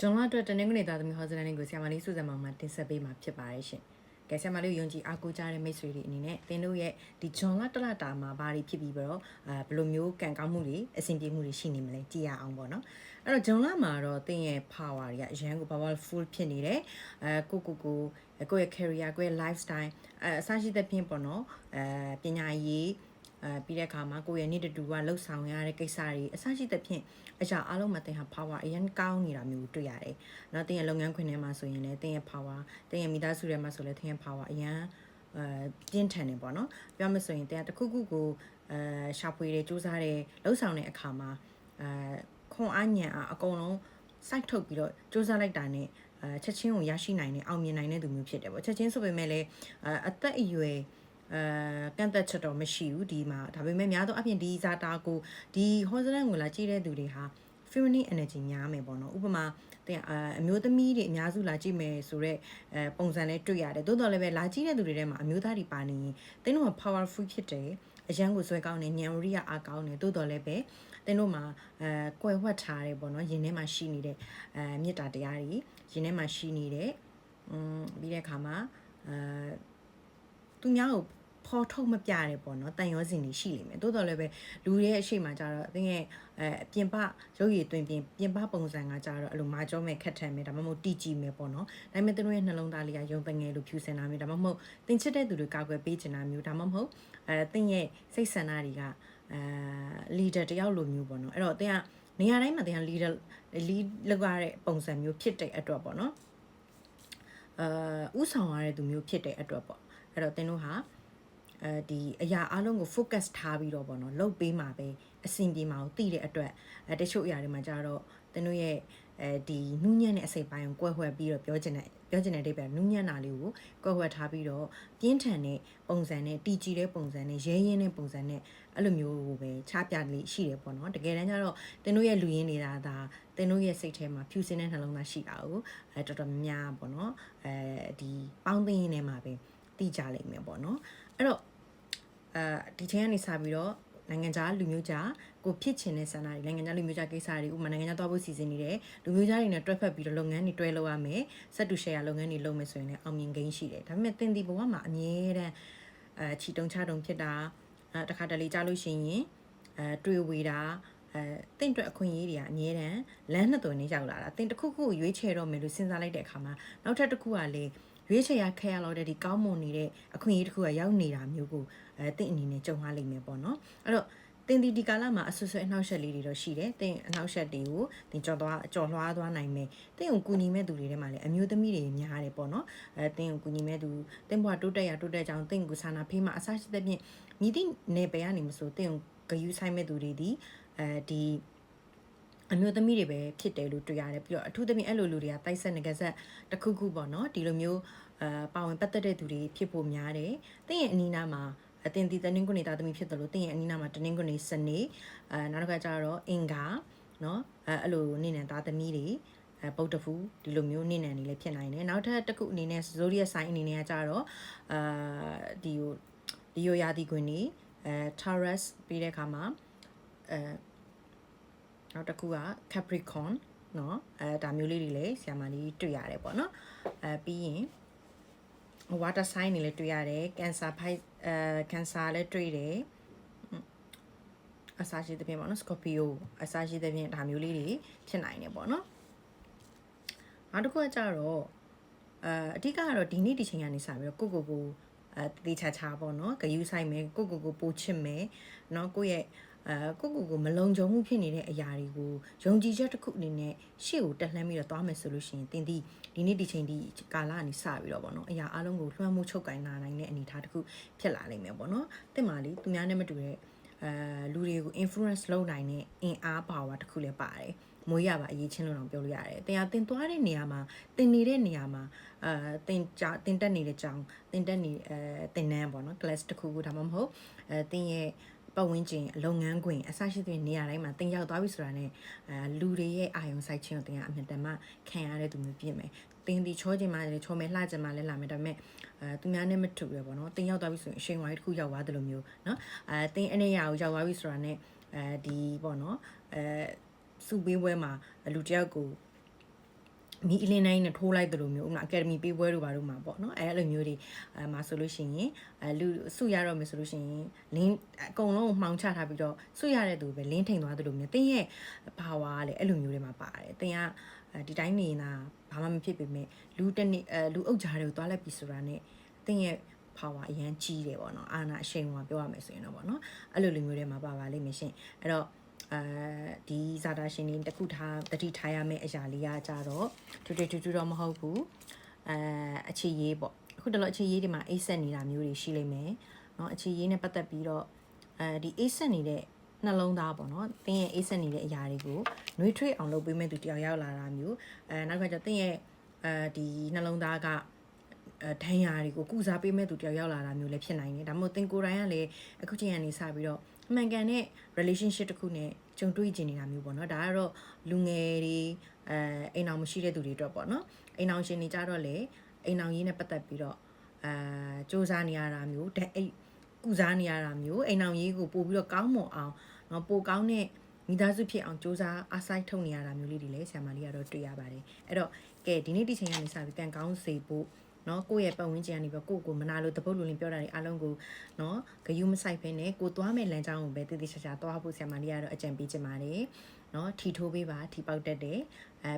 ကျွန်တော်တို့တနင်္ဂနွေသားသမီးဟောစတန်လေးကိုဆရာမလေးစုစံမောင်မှတင်ဆက်ပေးမှာဖြစ်ပါတယ်ရှင်။ကဲဆရာမလေးယုံကြည်အားကိုးကြတဲ့မိတ်ဆွေတွေအနေနဲ့သင်တို့ရဲ့ဒီဂျွန်လတလတာမှာဘာတွေဖြစ်ပြီးတော့ဘယ်လိုမျိုးကံကောင်းမှုတွေအဆင်ပြေမှုတွေရှိနေမလဲကြည့်ရအောင်ပေါ့နော်။အဲ့တော့ဂျွန်လမှာတော့သင်ရဲ့ power တွေကအရန်ကို powerful ဖြစ်နေတယ်။ကိုယ့်ရဲ့ career ကိုယ့်ရဲ့ lifestyle အစရှိသဖြင့်ပေါ့နော်ပညာရေးပြီးတဲ့အခါမှာကိုယ့်ရဲ့နေ့တူကလှုပ်ဆောင်ရတဲ့ကိစ္စတွေအစရှိသဖြင့်အရာအားလုံးမှာသင်ဟာ power အရင်ကောင်းနေတာမျိုးတွေ့ရတယ်။နော်သင်ရဲ့လုပ်ငန်းခွင်ထဲမှာဆိုရင်လည်းသင်ရဲ့ power သင်ရဲ့မိသားစုထဲမှာဆိုလည်းသင်ရဲ့ power အရင်ပြင်းထန်နေပေါ့နော်။ပြောမှဆိုရင်သင်တခုခုကိုရှာဖွေတယ်စူးစမ်းတယ်လှုပ်ဆောင်တဲ့အခါမှာခွန်အားညံအားအကုန်လုံးစိုက်ထုတ်ပြီးတော့စူးစမ်းလိုက်တာနဲ့ချက်ချင်းကိုရရှိနိုင်တဲ့အောင်မြင်နိုင်တဲ့သူမျိုးဖြစ်တယ်ပေါ့ချက်ချင်းဆိုပေမဲ့လည်းအသက်အရွယ်ကန့်သက်ချက်တော့မရှိဘူးဒီမှာဒါပေမဲ့များသောအားဖြင့်ဒီဇာတာကိုဒီဟောစလန်ကိုလာကြည့်တဲ့သူတွေဟာ feminine energy များမယ်ပေါ့နော်ဥပမာအမျိုးသမီးတွေအများစုလာကြည့်မယ်ဆိုတော့ပုံစံနဲ့တွေ့ရတယ်သို့တော်လည်းပဲလာကြည့်တဲ့သူတွေထဲမှာအမျိုးသားတွေပါနေရင်သင်တို့က powerful ဖြစ်တယ်အရန်ကိုဆွဲကောင်းနေညံဝရိယအားကောင်းနေသို့တော်လည်းပဲသင်တို့မှာကွယ်ဝှက်ထားတယ်ပေါ့နော်ယင်ထဲမှာရှိနေတဲ့မေတ္တာတရားတွေယင်ထဲမှာရှိနေတဲ့ပြီးတဲ့အခါမှာသူများကိုဖော်ထုတ်မပြရဲပေါ့နော်တန်ရောစင်တွေရှိလိမ့်မယ်တိုးတော်လည်းပဲလူတွေရဲ့အရှိမကြတော့အသင်ရဲ့ပြင်ပရုပ်ရည်တွင်ပြင်ပပုံစံကကြတော့အဲ့လိုမာကြောမဲ့ခက်ထန်မယ်ဒါမှမဟုတ်တီကြည့်မယ်ပေါ့နော်ဒါပေမဲ့သူတို့ရဲ့နှလုံးသားလေးကယုံတငယ်လို့ဖြူစင်လာမယ်ဒါမှမဟုတ်သင်ချစ်တဲ့သူတွေကောက်ွယ်ပေးချင်တာမျိုးဒါမှမဟုတ်သင်ရဲ့စိတ်ဆန္ဒတွေကleader တယောက်လိုမျိုးပေါ့နော်အဲ့တော့သင်ကနေရာတိုင်းမှာသင်က lead လောက်ရတဲ့ပုံစံမျိုးဖြစ်တဲ့အတွက်ပေါ့နော်ဥဆောင်ရတဲ့သူမျိုးဖြစ်တဲ့အတွက်ပေါ့အဲ့တော့သင်တို့ဟာဒီအရာအလုံးကို focus ထားပြီးတော့ပေါ့နော်လုပ်ပေးမှာပဲအဆင်ပြေမှာကိုသိတဲ့အတွက်တချို့အရာတွေမှာကြတော့သင်တို့ရဲ့ဒီနူးညံ့တဲ့အစိပ်ပိုင်းကိုကွဲဝှက်ပြီးတော့ပြောချင်တဲ့အိဗယ်နူးညံ့တာလေးကိုကွဲဝှက်ထားပြီးတော့ပြင်းထန်တဲ့ပုံစံနဲ့တီကြည်တဲ့ပုံစံနဲ့ရဲရင်းတဲ့ပုံစံနဲ့အဲ့လိုမျိုးကိုပဲချပြလေးရှိတယ်ပေါ့နော်တကယ်တမ်းကျတော့သင်တို့ရဲ့လူရင်းနေတာဒါသင်တို့ရဲ့စိတ်ထဲမှာဖြူစင်တဲ့နှလုံးသားရှိတာကိုတော်တော်များပေါ့နော်ဒီပေါင်းသိင်းရင်းထဲမှာပဲသိကြလိမ့်မယ်ပေါ့နော်အဲ့တော့ဒီချိန်ကနေစပြီးတော့နိုင်ငံခြားလူမျိုးကြားကိုဖြစ်ချင်တဲ့ဆန္ဒတွေနိုင်ငံခြားလူမျိုးကြားကိစ္စတွေဥပမာနိုင်ငံခြားသွားဖို့စီစဉ်နေတယ်လူမျိုးကြားတွေနဲ့တွဲဖက်ပြီးတော့လုပ်ငန်းတွေတွဲလုပ်ရမယ်ဆက်တူ share လုပ်ငန်းတွေလုပ်မယ်ဆိုရင်လည်းအောင်မြင်ကိန်းရှိတယ်ဒါပေမဲ့သင်ဒီဘဝမှာအမြဲတမ်းချီတုံချတုံဖြစ်တာတခါတလေကြားလို့ရှိရင်တွေ့ဝေတာတင့်အတွက်အခွင့်အရေးတွေကအမြဲတမ်းလမ်းနှစ်သွယ်နဲ့ရောက်လာတာတင်တစ်ခုခုကိုရွေးချယ်တော့မယ်လို့စဉ်းစားလိုက်တဲ့အခါမှာနောက်ထပ်တစ်ခုကလေရွေးချယ်ရခဲရလို့တဲ့ဒီကောင်းမွန်နေတဲ့အခွင့်အရေးတစ်ခုကရောက်နေတာမျိုးကိုတင့်အနေနဲ့ကြုံရလိမ့်မယ်ပေါ့နော်အဲ့တော့တင်ဒီကာလမှာအဆွဆွအနှောက်အယှက်လေးတွေတော့ရှိတယ်တင်အနှောက်အယှက်တွေကိုတင်ကြော်လွှားသွားနိုင်မယ်တင်ကိုကူညီမဲ့သူတွေထဲမှာလည်းအမျိုးသမီးတွေများတယ်ပေါ့နော်တင်ကိုကူညီမဲ့သူတင်ဘွားတိုးတက်ကြောင်းတင်ကိုစာနာဖေးမှာအစရှိတဲ့ဖြင့်မြည်သည့်နယ်ပယ်ကနေမဆိုတင်ကိုဂယူဆိုင်မဲ့သူတွေဒီဒီအမျိုးသမီးတွေပဲဖြစ်တယ်လို့တွေ့ရတယ်ပြီးတော့အထူးသဖြင့်အဲ့လိုလူတွေကတိုက်ဆက်ငကဆက်တစ်ခုခုပေါ့နော်ဒီလိုမျိုးပါဝင်ပတ်သက်တဲ့သူတွေဖြစ်ဖို့များတယ်။တင်းရဲ့အနီးနားမှာအတင်ဒီတနင်္ဂနွေသားသမီးဖြစ်တယ်လို့တင်းရဲ့အနီးနားမှာတနင်္ဂနွေစနေနောက်တစ်ခါကျတော့အင်္ဂါနော်အဲ့လိုနေနံသားသမီးတွေဗုဒ္ဓဖူဒီလိုမျိုးနေနံတွေလည်းဖြစ်နိုင်တယ်။နောက်ထပ်တစ်ခုအနေနဲ့ zodiac sign အနေနဲ့ကကျတော့ဒီရိုယာဒီကွင်နေTaurus ပြီးတဲ့အခါမှာနောက်တစ်ခုက Capricorn เนาะဒါမျိုးလေးတွေလည်းဆရာမလေးတွေ့ရတယ်ပေါ့နော်ပြီးရင် water sign တွေလည်းတွေ့ရတယ် Cancer လည်းတွေ့တယ်အစားရှိတဲ့ပြင်ပေါ့နော် Scorpio အစားရှိတဲ့ပြင်ဒါမျိုးလေးတွေဖြစ်နိုင်တယ်ပေါ့နော်နောက်တစ်ခုကကြတော့အဓိကကတော့ဒီနေ့ဒီချိန်ကနေစပြီးတော့ကိုတေးချာပေါ့နော်ဂယူးဆိုင်မယ်ကိုပိုချစ်မယ်เนาะကိုယ့်ရဲ့ကိုမလုံခြုံမှုဖြစ်နေတဲ့အရာတွေကိုယုံကြည်ချက်တစ်ခုအနေနဲ့ရှေ့ကိုတက်လှမ်းပြီးတော့သွားမယ်ဆိုလို့ရှိရင်တင်ဒီနေ့ဒီချိန်ဒီကာလကနေစပြီးတော့ပေါ့နော်အရာအလုံးကိုလွှမ်းမိုးချုပ်ကင်လာနိုင်တဲ့အနေအထားတစ်ခုဖြစ်လာနိုင်မယ်ပေါ့နော်တင်ပါလေသူများနဲ့မတူတဲ့လူတွေကို influence လုပ်နိုင်တဲ့အင်အားပါဝါတစ်ခုလည်းပါတယ်မွေးရပါအရေးချင်းလို့တော့ပြောလို့ရတယ်။တင်သွားတဲ့နေရာမှာတင်နေတဲ့နေရာမှာတင်တက်နေတဲ့ကြောင်တင်တက်နေတင်နန်းပေါ့နော် class တစ်ခုဒါမှမဟုတ်တင်ရဲ့ပတ်ဝန်းကျင်လုပ်ငန်းခွင်အစရှိတဲ့နေရာတိုင်းမှာတင်ရောက်သွားပြီဆိုတာနဲ့လူတွေရဲ့အာရုံစိုက်ခြင်းကိုတင်ကအမြဲတမ်းခံရတဲ့သူမျိုးဖြစ်မယ်။တင်ဒီချောခြင်းမှလည်းချောမယ်လှခြင်းမှလည်းလာမယ်ဒါပေမဲ့သူများနဲ့မတူရပေါ့နော်တင်ရောက်သွားပြီဆိုရင်အချိန်ဝိုင်းတစ်ခုရောက်သွားတယ်လို့မျိုးနော်တင်အနေရာကိုရောက်သွားပြီဆိုတာနဲ့ဒီပေါ့နော်စုပေးပွဲမှာလူတယောက်ကို မီအလင်းတိုင်းနဲ့ထိုးလိုက်တယ်လို့မျိုးဥမာအကယ်ဒမီပေးပွဲတို့ဘာလို့မှာပေါ့နော်အဲ့လိုမျိုးတွေမှာဆိုလို့ရှိရင်လူစုရတော့မယ်ဆိုလို့ရှိရင်လင်းအကုန်လုံးမှောင်ချထားပြီးတော့စုရတဲ့သူပဲလင်းထိန်သွားတယ်လို့မျိုးတင်းရဲ့ဘာဝကလည်းအဲ့လိုမျိုးတွေမှာပါတယ်တင်းကဒီတိုင်းနေတာဘာမှမဖြစ်ပေမဲ့လူတစ်နေ့လူအုပ်ကြားတွေကိုသွားလိုက်ပြီဆိုတာနဲ့တင်းရဲ့power အရန်ကြီးတယ်ပေါ့နော်အာနာအရှိန်ကပြောရမယ်ဆိုရင်တော့ပေါ့နော်အဲ့လိုလူမျိုးတွေမှာပါပါလိမ့်မယ်ရှင်အဲ့တော့ဒီဇာတာရှင်တွေတခုထားတတိထားရမယ့်အရာလေးကကြတော့တူတော့မဟုတ်ဘူးအခြေရေးပေါ့အခုတလောအခြေရေးဒီမှာအိတ်ဆက်နေတာမျိုးတွေရှိလိမ့်မယ်เนาะအခြေရေးနဲ့ပတ်သက်ပြီးတော့ဒီအိတ်ဆက်နေတဲ့နှလုံးသားပေါ့နော်တင်းရဲ့အိတ်ဆက်နေတဲ့အရာတွေကိုနှွေးထွေးအောင်လုပ်ပေးမဲ့သူတယောက်ရောက်လာတာမျိုးနောက်ကကျတင်းရဲ့ဒီနှလုံးသားကဒဏ်ရာတွေကိုကုစားပေးမဲ့သူတယောက်ရောက်လာတာမျိုးလည်းဖြစ်နိုင်တယ်ဒါမှမဟုတ်တင်ကိုယ်တိုင်ကလည်းအခုချိန်ကနေစပြီးတော့အမှန်ကန်တဲ့ relationship တစ်ခုနဲ့ကြုံတွေ့ကျင်နေတာမျိုးပေါ့နော်ဒါကတော့လူငယ်တွေအိမ်အောင်မရှိတဲ့သူတွေအတွက်ပေါ့နော်အိမ်အောင်ရှင်တွေကြတော့လေအိမ်အောင်ရေးနဲ့ပတ်သက်ပြီးတော့စူးစမ်းနေရတာမျိုးကုစားနေရတာမျိုးအိမ်အောင်ရေးကိုပို့ပြီးတော့ကောင်းမွန်အောင်နော်ပိုကောင်းတဲ့မိသားစုဖြစ်အောင်စူးစမ်းအားစိုက်ထုတ်နေရတာမျိုးလေးတွေလည်းဆရာမလေးကတော့တွေ့ရပါတယ်အဲ့တော့ကဲဒီနေ့ဒီချိန်ကနေစပြီးကန်ကောင်းစေဖို့နော်ကိုယ့်ရဲ့ပတ်ဝန်းကျင်ကနေပြီးကိုမနာလို့တပုတ်လိုလင်းပြောတာတွေအားလုံးကိုနော်ဂယုမဆိုင်ဖင်းနဲ့ကိုသွားမဲ့လမ်းကြောင်းကိုပဲတည်တည်ချာချာသွားဖို့ဆရာမလေးကတော့အကြံပေးချင်ပါတယ်နော်ထီထိုးပေးပါထီပေါက်တတ်တယ်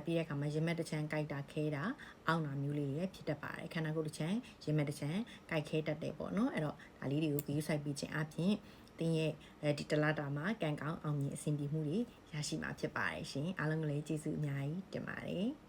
ပြီးတဲ့အခါမှာရင်မက်တစ်ချမ်းကြိုက်တာခဲတာအောင်းတာမျိုးလေးတွေဖြစ်တတ်ပါတယ်ခန္ဓာကိုယ်တစ်ချမ်းရင်မက်တစ်ချမ်းကြိုက်ခဲတတ်တယ်ပေါ့နော်အဲ့တော့ဒါလေးတွေကိုဂယုဆိုင်ပြီးခြင်းအပြင်တင်းရဲ့ဒီတလတာမှာကန်ကောင်းအောင်မြင်အဆင်ပြေမှုတွေရရှိမှာဖြစ်ပါတယ်ရှင်အားလုံးကလည်းကျေးဇူးအများကြီးတင်ပါတယ်